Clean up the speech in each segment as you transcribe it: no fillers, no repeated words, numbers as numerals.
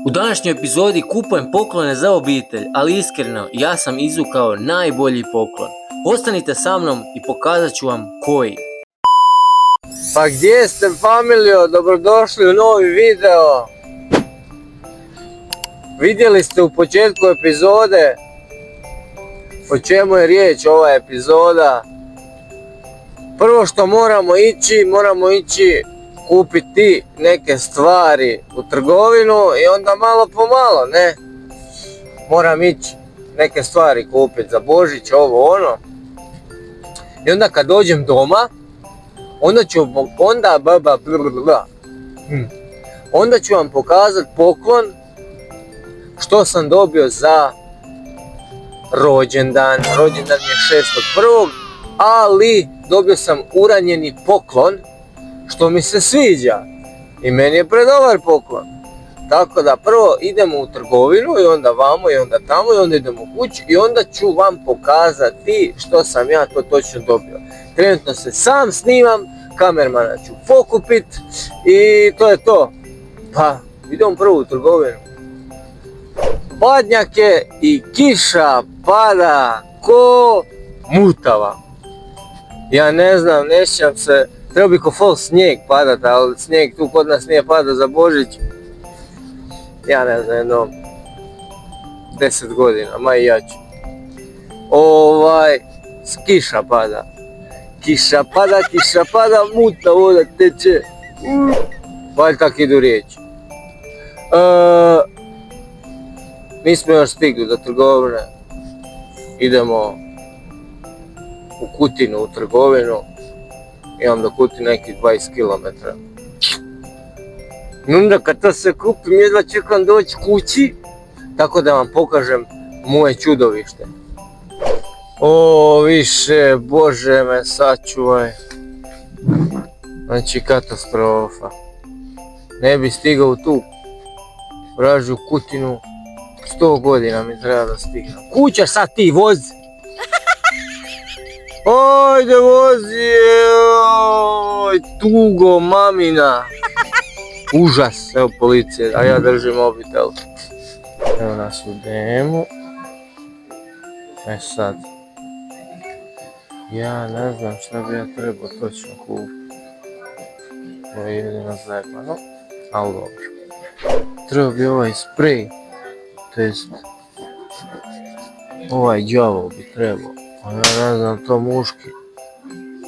U današnjoj epizodi kupujem poklone za obitelj, ali iskreno, ja sam izvukao najbolji poklon. Ostanite sa mnom i pokazat ću vam koji. Pa gdje ste, familijo? Dobrodošli u novi video. Vidjeli ste u početku epizode o čemu je riječ ova epizoda. Prvo što moramo ići kupiti neke stvari u trgovinu i onda malo po malo, ne? Moram ići neke stvari kupiti za Božić, ovo ono. I onda kad dođem doma, onda ću vam pokazati poklon što sam dobio za rođendan. Rođendan je 6.1. ali dobio sam uranjeni poklon što mi se sviđa i meni je predobar poklon. Tako da prvo idemo u trgovinu i onda vamo i onda tamo i onda idemo kući i onda ću vam pokazati što sam ja to točno dobio. Trenutno se sam snimam, kamermana ću pokupit i to je to. Pa idemo prvo u trgovinu. Badnjak je i kiša pada ko mutava. Ja ne znam, ne sjećam se, treba bi ko fol snijeg padat, ali snijeg tu kod nas nije pada za Božić. Ja ne znam, jedno 10 godina, ma i jače. Kiša pada. Kiša pada, muta voda teče. Valj tak idu riječi. Nismo još stigli do trgovine. Idemo u Kutinu u trgovinu. Imam do Kutine nekih 20 km. Onda kad to se kupim, jedva čekam doći kući, tako da vam pokažem moje čudovište. Više, Bože me sačuvaj. Znači katastrofa. Ne bi stigao u tu vražju Kutinu, 100 godina mi treba da stignem. Kuća sad ti vozi! Ajde vozi, tugo mamina. Užas, evo policije, a ja držim mobitel. Evo nas u DM-u. Sad. Ja ne znam šta bi ja trebao točno kupiti. Ovo je jedino zajebano, ali dobro. Trebao bi ovaj sprej, to jest ovaj đavo bi trebao. A ja ne znam, to muški.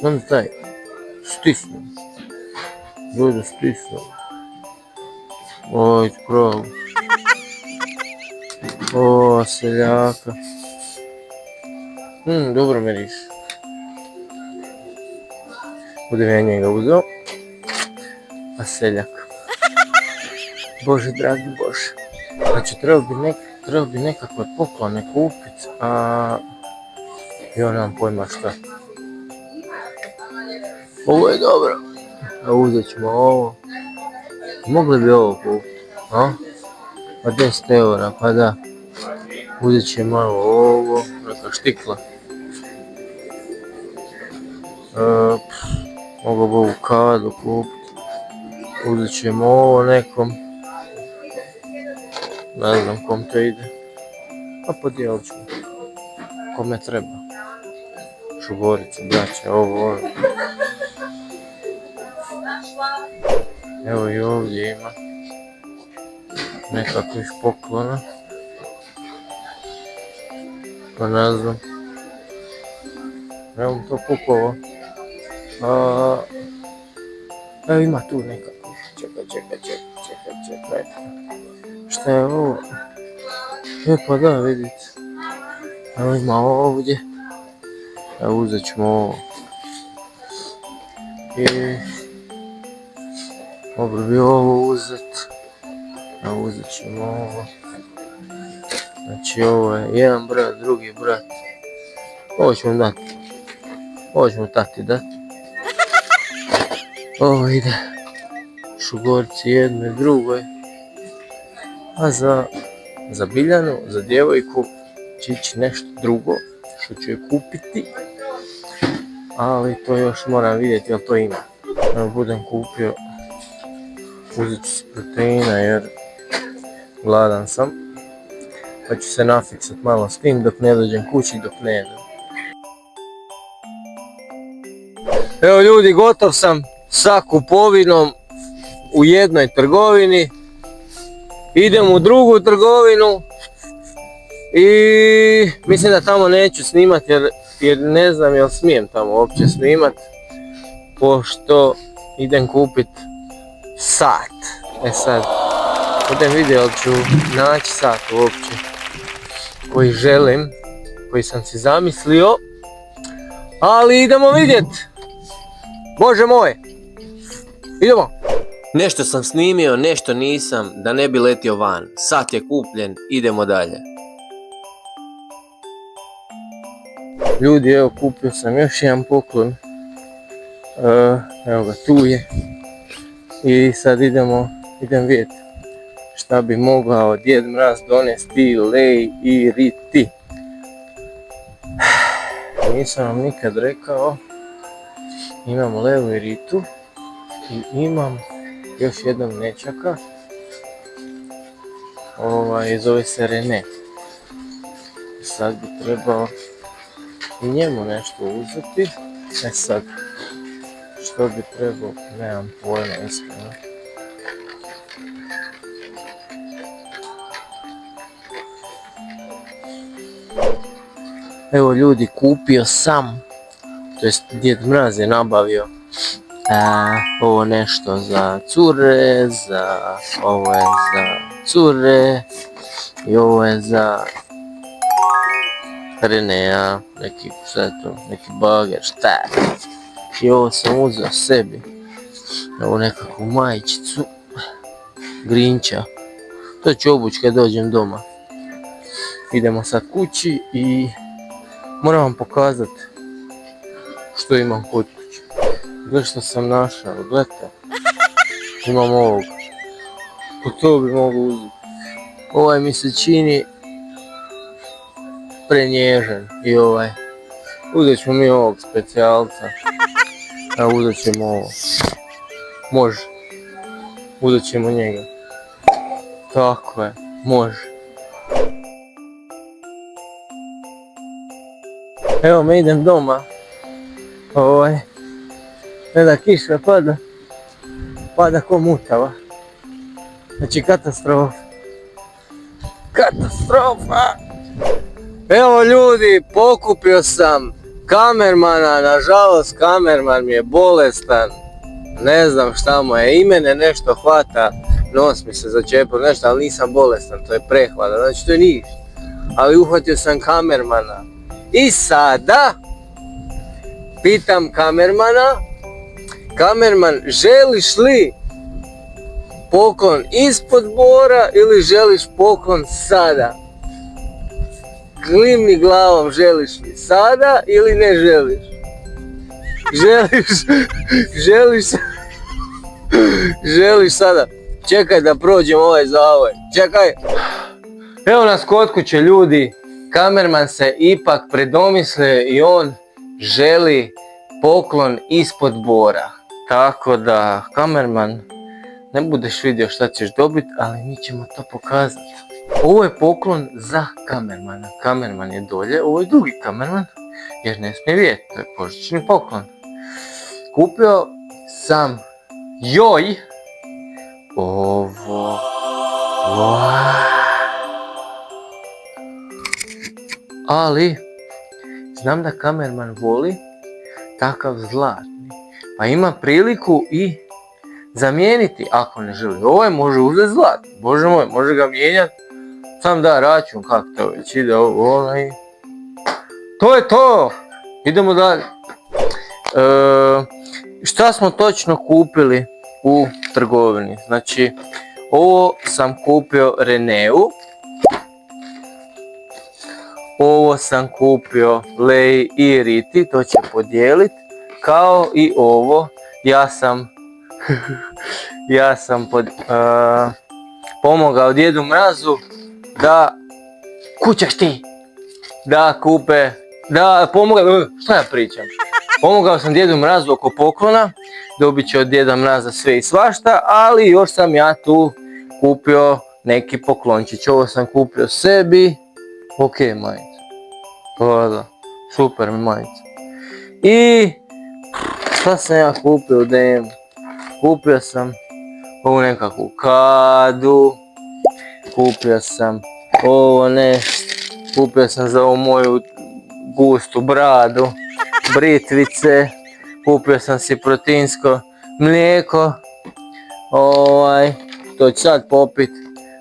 Znam taj, stisnu. Ljudi stisnu. Oj, prav. Seljaka. Dobro miriš. Budem ja njega uzeo. A seljak. Bože, dragi Bože. Znači, treba bi nekakve poklone kupit, a ja nemam pojma šta. Ovo je dobro. A uzet ćemo ovo. Mogli bi ovo kupiti, a? Pa 10 eura, pa da. Uzet će malo ovo, neka štikla. Mogu bi ovu kadu kupiti. Uzet ćemo ovo nekom. Ne znam kom to ide. A podijelit ćemo. Kome treba. Šugorice, braće, ovo. Evo i ovdje ima nekakvih poklona. Pa ne znam. Evo to kupovao. Evo ima tu nekakvih. Čekaj. Šta je ovo? Pa da, vidite. Evo ima ovdje. Evo uzet ćemo ovo. I dobro bi ovo uzet. Evo uzet ćemo ovo. Znači ovo je jedan brat, drugi brat. Ovo ćemo dati. Ovo ćemo tati dati. Ovo ide šugorci jednoj drugoj. A za Biljanu, za djevojku će ići nešto drugo što ću joj kupiti. Ali to još moram vidjeti jel to ima. Evo budem kupio uzet ću si proteina jer gladan sam, pa ću se nafiksat malo s tim dok ne dođem kući, dok ne jedem. Evo ljudi, gotov sam sa kupovinom u jednoj trgovini. Idem u drugu trgovinu i mislim da tamo neću snimat jer ne znam jel smijem tamo uopće snimat, pošto idem kupit sat. E sad, budem vidio jel ću naći sat uopće koji želim, koji sam si zamislio, ali idemo vidjet. Bože moj, idemo. Nešto sam snimio, nešto nisam, da ne bi letio van. Sat je kupljen, idemo dalje. Ljudi, evo kupio sam još jedan poklon. Evo ga, tu je. I sad idem vidjeti šta bi mogao Djed Mraz donesti Leiriti. Nisam vam nikad rekao, imam Leiritu i imam još jednog nečaka. Zove se Rene. Sad bi trebao i njemu nešto uzeti. E sad, što bi trebao, nemam pojma iskreno. Evo ljudi, kupio sam, to jest Djed Mraz je nabavio ovo nešto za cure, ovo je za cure i ovo je za Renea, neki bager, šta je. I ovo sam uzeo sebi, evo nekakvu majičicu Grinča, to ću obući kad dođem doma. Idemo sad kući i moram vam pokazati što imam kod kuće. Gledaj što sam našao, gledajte. Imam ovog. To bi mogu uzeti. Ovaj mi se čini prenježan i ovaj. Uzet ćemo mi ovog specijalca. A uzet ćemo ovo. Može. Uzet ćemo njega. Tako je, može. Evo me idem doma. Ne da kiša pada ko mutava. Znači katastrofa. Evo ljudi, pokupio sam kamermana, nažalost kamerman mi je bolestan. Ne znam šta mu je, i mene nešto hvata, nos mi se začepio, nešto, ali nisam bolestan, to je prehlada, znači to je ništa. Ali uhvatio sam kamermana. I sada pitam kamermana, kamerman, želiš li poklon ispod bora ili želiš poklon sada? Klimni glavom, želiš li sada ili ne želiš? Želiš sada? Čekaj da prođem ovaj zavoj, čekaj. Evo nas kod kuće ljudi, kamerman se ipak predomislio i on želi poklon ispod bora. Tako da, kamerman, ne budeš vidio šta ćeš dobiti, ali mi ćemo to pokazati. Ovo je poklon za kamermana. Kamerman je dolje, ovo je drugi kamerman, jer ne smije vidjeti, to je božićni poklon. Kupio sam joj ovo. Ali, znam da kamerman voli takav zlatni, pa ima priliku i zamijeniti ako ne želi. Ovo je može uzeti zlatni, bože moj, može ga mijenjati, sam da račun kako to već ide, to je to, idemo dalje. Šta smo točno kupili u trgovini? Znači, ovo sam kupio Reneu, ovo sam kupio Leiriti, to će podijeliti, kao i ovo, ja sam pomogao Djedu Mrazu da, kućaš ti, da kupe, šta ja pričam, pomogao sam Djedu Mrazu oko poklona, dobit će od Djeda Mraza sve i svašta, ali još sam ja tu kupio neki poklončić. Ovo sam kupio sebi. Ok, majica. Pa da, super mi majica. I šta sam ja kupio u DM? Kupio sam ovu nekakvu kadu. Kupio sam ovo nešto. Kupio sam za ovu moju gustu bradu. Britvice. Kupio sam si proteinsko mlijeko. To ću sad popit.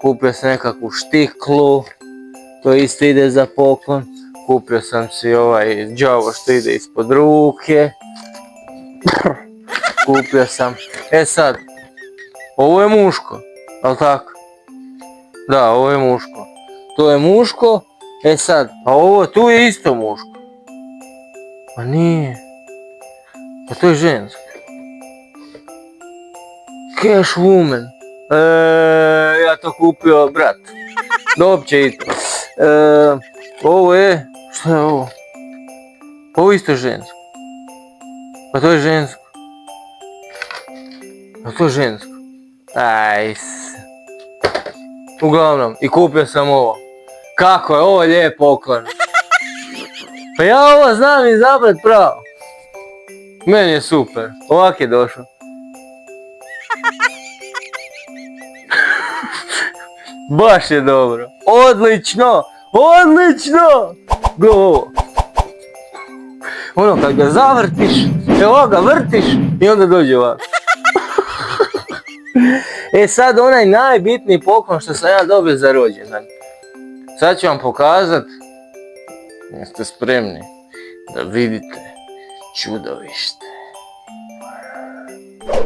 Kupio sam nekakvu štiklu. To isto ide za poklon. Kupio sam si ovaj đavo što ide ispod ruke. Kupio sam. Sad, ovo je muško, jel' tako? Da, ovo je muško. To je muško. Sad, a ovo tu je isto muško. Pa nije. Pa to je žensko. Cash woman. Ja to kupio brat. Dobće i to. Ovo je, šta je ovo? Ovo isto je žensko. Pa to je žensko. Pa to je žensko. Uglavnom, i kupio sam ovo. Kako je ovo lijep poklon. Pa ja ovo znam izabrat pravo. Meni je super. Ovak je došao. Baš je dobro. Odlično! Odlično! Gle ovo. Ono kad ga zavrtiš, evo ga vrtiš i onda dođe ovako. Sad onaj najbitniji poklon što sam ja dobio za rođendan. Sad ću vam pokazat. Jeste spremni da vidite čudovište?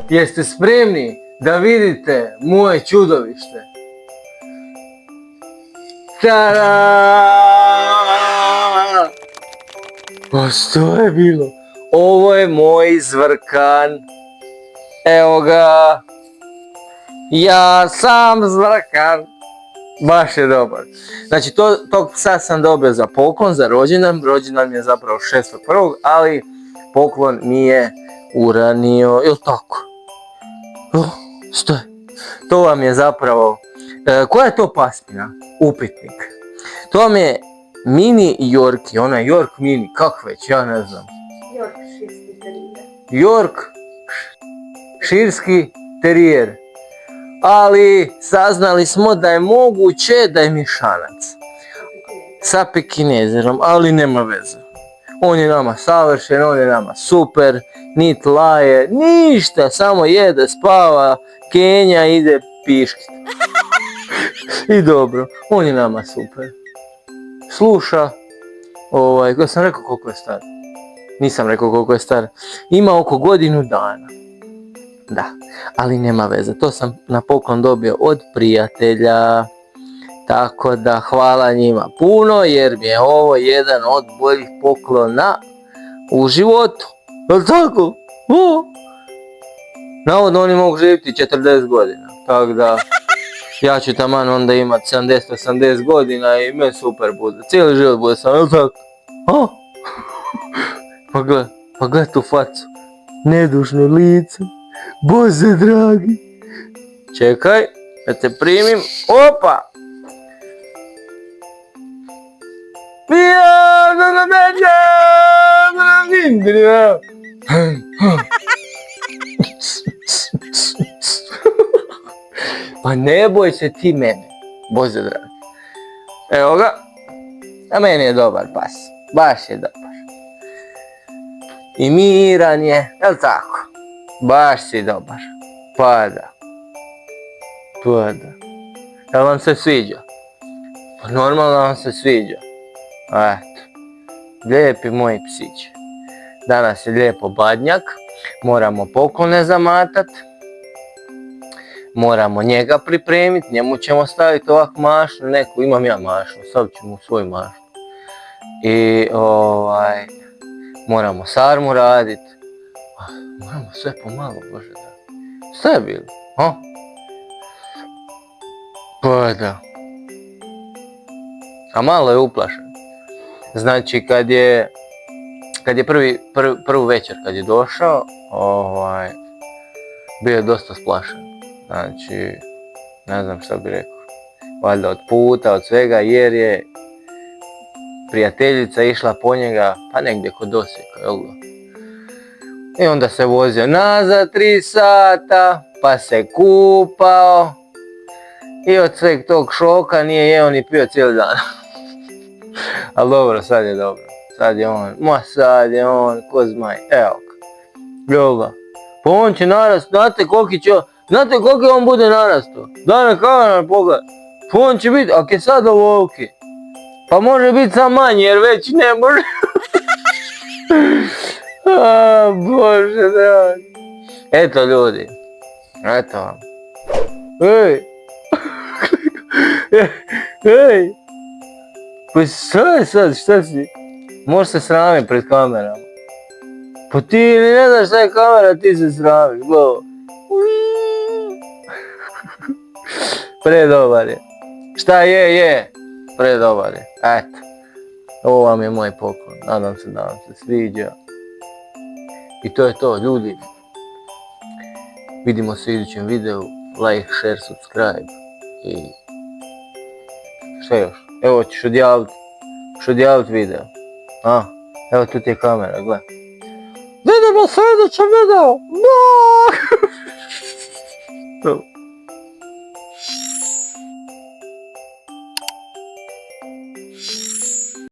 Jeste spremni da vidite moje čudovište? Tada! Pa što je bilo? Ovo je moj zvrkan. Evo ga. Ja sam zvrkan. Baš je dobar. Znači tog psa sam dobio za poklon, za rođendan. Rođendan mi je zapravo 6.1. ali poklon mi je uranio, jel' tako? Što je? To vam je zapravo, koja je to pasmina? Upitnik. To vam je mini Yorkie, onaj York mini, kak već, ja ne znam. York širski terijer. Ali saznali smo da je moguće da je mišanac sa pekinezerom, ali nema veze. On je nama savršen, on je nama super, nit laje, ništa, samo jede, spava, kenja, ide piškit. I dobro, on je nama super. Sluša, ko sam rekao koliko je star? Nisam rekao koliko je star. Ima oko godinu dana. Da, ali nema veze, to sam na poklon dobio od prijatelja. Tako da hvala njima puno jer mi je ovo jedan od boljih poklona u životu. Jel' tako? Navodno oni mogu živjeti 40 godina. Tako da ja ću taman onda imat 70-80 godina i meni super bude. Cijeli život bude sam, jel' tako? Pa gle tu facu. Nedušno lice. Bože dragi. Čekaj, da te primim. Opa! Pa ne boj se ti mene, Bože dragi. Evo ga. A meni je dobar pas. Baš je dobar. I miran je, jel' tako? Baš si dobar. Pa da. Jel' vam se sviđa? Pa normalno vam se sviđa. Eto. Lijepi moji psići. Danas je lijepo badnjak. Moramo poklone zamatat. Moramo njega pripremiti. Njemu ćemo staviti ovak mašnu. Neku, imam ja mašnu. Stavit ću mu svoju mašnu. I moramo sarmu radit. Moramo sve pomalo, Bože da. Šta je bilo? Pa da. A malo je uplašen. Znači kad je prvu večer kad je došao, bio je dosta splašen. Znači, ne znam šta bi rekao. valjda od puta, od svega, jer je prijateljica išla po njega, pa negdje kod Osijeka, jel ga? I onda se vozio nazad 3 sata, pa se kupao i od sveg tog šoka nije jeo ni pio cijeli dan. Ali dobro, sad je dobro. Sad je on ko zmaj, evo ga. Evo ga. Pa on će narast, znate koliki on bude narastao? Daj na kameru pogled. Pa on će biti, ako je sad ovoliki, pa može biti sam manji jer već ne može. A, Bože dragi. Eto ljudi, eto vam. Ej, ej, pa šta je sad, šta si? Možeš se sramiti pred kamerama. Pa ti ne znaš šta je kamera, ti se sramiš, gledaj. Predobar je. Šta je, predobar je, eto. Ovo vam je moj poklon, nadam se da vam se sviđa. I to je to, ljudi. Vidimo se u idućem videu. Like, share, subscribe. I šta još? Evo ćeš odjaviti video. A? Evo tu ti je kamera, gledaj. Vidimo se u idućem videu. Bok!